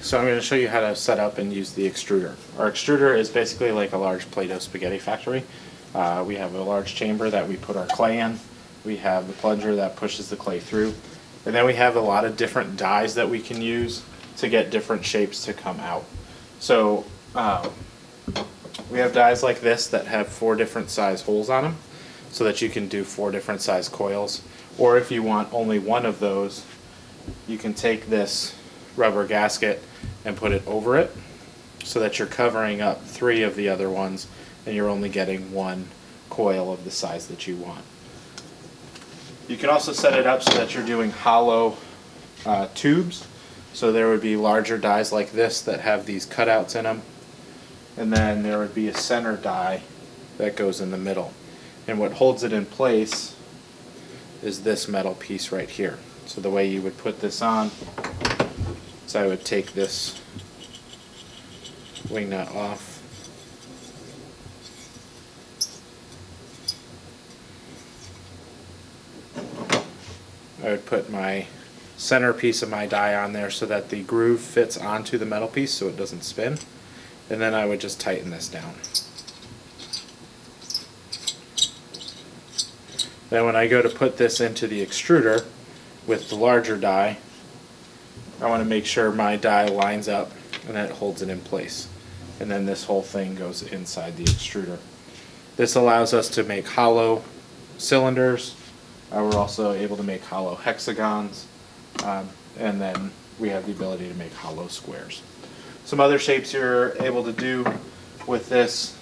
so I'm going to show you how to set up and use the extruder. Our extruder is basically like a large Play-Doh spaghetti factory. We have a large chamber that we put our clay in. We have the plunger that pushes the clay through. And then we have a lot of different dies that we can use to get different shapes to come out. So we have dies like this that have 4 different size holes on them so that you can do 4 different size coils. Or if you want only one of those, you can take this rubber gasket and put it over it so that you're covering up 3 of the other ones and you're only getting 1 coil of the size that you want. You can also set it up so that you're doing hollow tubes. So there would be larger dies like this that have these cutouts in them, and then there would be a center die that goes in the middle. And what holds it in place is this metal piece right here. So the way you would put this on is I would take this wing nut off, I would put my center piece of my die on there so that the groove fits onto the metal piece so it doesn't spin, and then I would just tighten this down. Then when I go to put this into the extruder with the larger die, I want to make sure my die lines up and then it holds it in place. And then this whole thing goes inside the extruder. This allows us to make hollow cylinders. We're also able to make hollow hexagons, and then we have the ability to make hollow squares. Some other shapes you're able to do with this,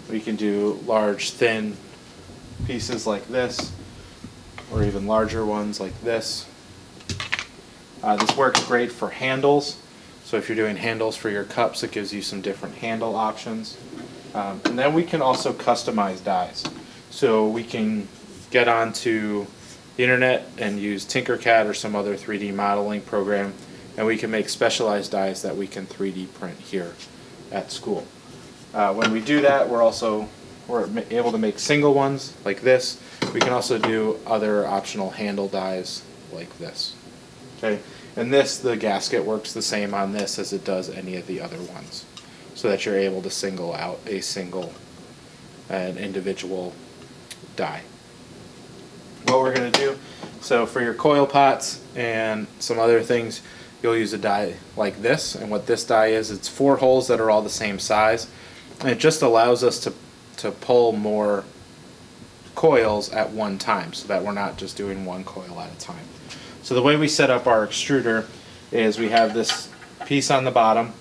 we can do large thin pieces like this, or even larger ones like this. This works great for handles, so if you're doing handles for your cups, it gives you some different handle options. And then we can also customize dies. So we can get onto the internet and use Tinkercad or some other 3D modeling program, and we can make specialized dies that we can 3D print here at school. When we do that, we're able to make single ones like this. We can also do other optional handle dies like this. Okay, and the gasket works the same on this as it does any of the other ones, so that you're able to single out an individual die. What we're going to do, so for your coil pots and some other things, you'll use a die like this, and what this die is, it's 4 holes that are all the same size, and it just allows us to pull more coils at one time so that we're not just doing 1 coil at a time. So the way we set up our extruder is we have this piece on the bottom.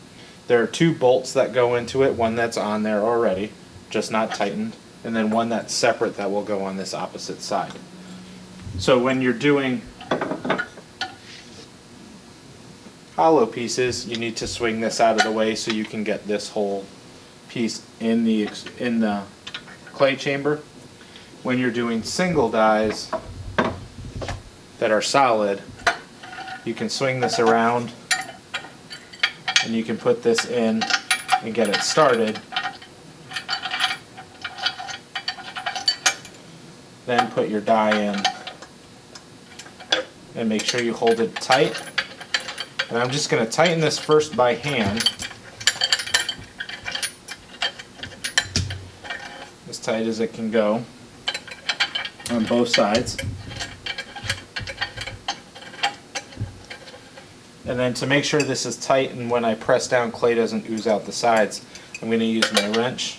There are 2 bolts that go into it, one that's on there already, just not tightened, and then one that's separate that will go on this opposite side. So when you're doing hollow pieces, you need to swing this out of the way so you can get this whole piece in the clay chamber. When you're doing single dies that are solid, you can swing this around and you can put this in and get it started. Then put your die in and make sure you hold it tight. And I'm just going to tighten this first by hand, as tight as it can go on both sides. And then to make sure this is tight and when I press down, clay doesn't ooze out the sides, I'm going to use my wrench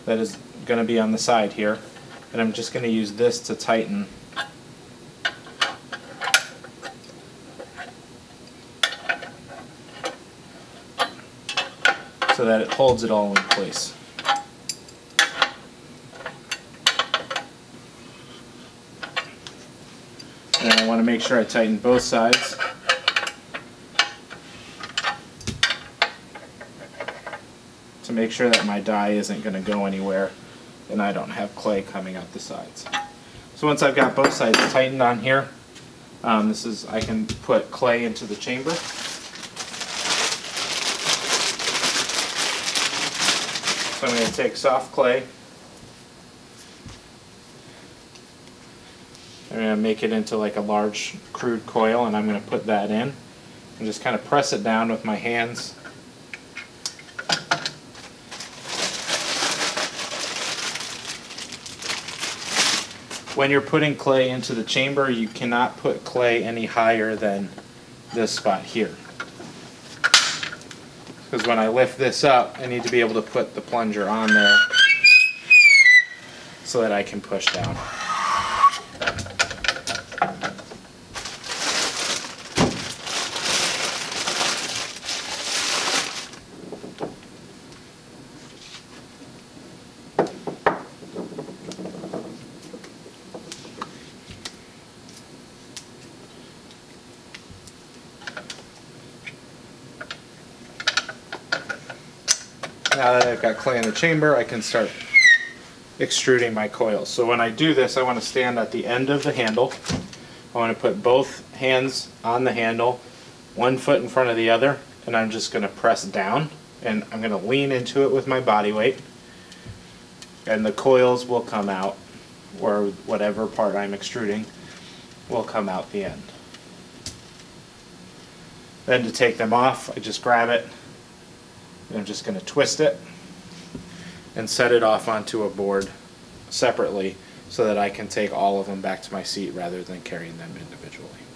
that is going to be on the side here, and I'm just going to use this to tighten so that it holds it all in place. And I want to make sure I tighten both sides. To make sure that my die isn't going to go anywhere and I don't have clay coming out the sides. So once I've got both sides tightened on here, I can put clay into the chamber. So I'm going to take soft clay, I'm going to make it into like a large crude coil, and I'm going to put that in. and just kind of press it down with my hands. When you're putting clay into the chamber, you cannot put clay any higher than this spot here. Because when I lift this up, I need to be able to put the plunger on there so that I can push down. Now that I've got clay in the chamber, I can start extruding my coils. So when I do this, I want to stand at the end of the handle. I want to put both hands on the handle, one foot in front of the other, and I'm just going to press down, and I'm going to lean into it with my body weight, and the coils will come out, or whatever part I'm extruding will come out the end. Then to take them off, I just grab it, and I'm just going to twist it and set it off onto a board separately so that I can take all of them back to my seat rather than carrying them individually.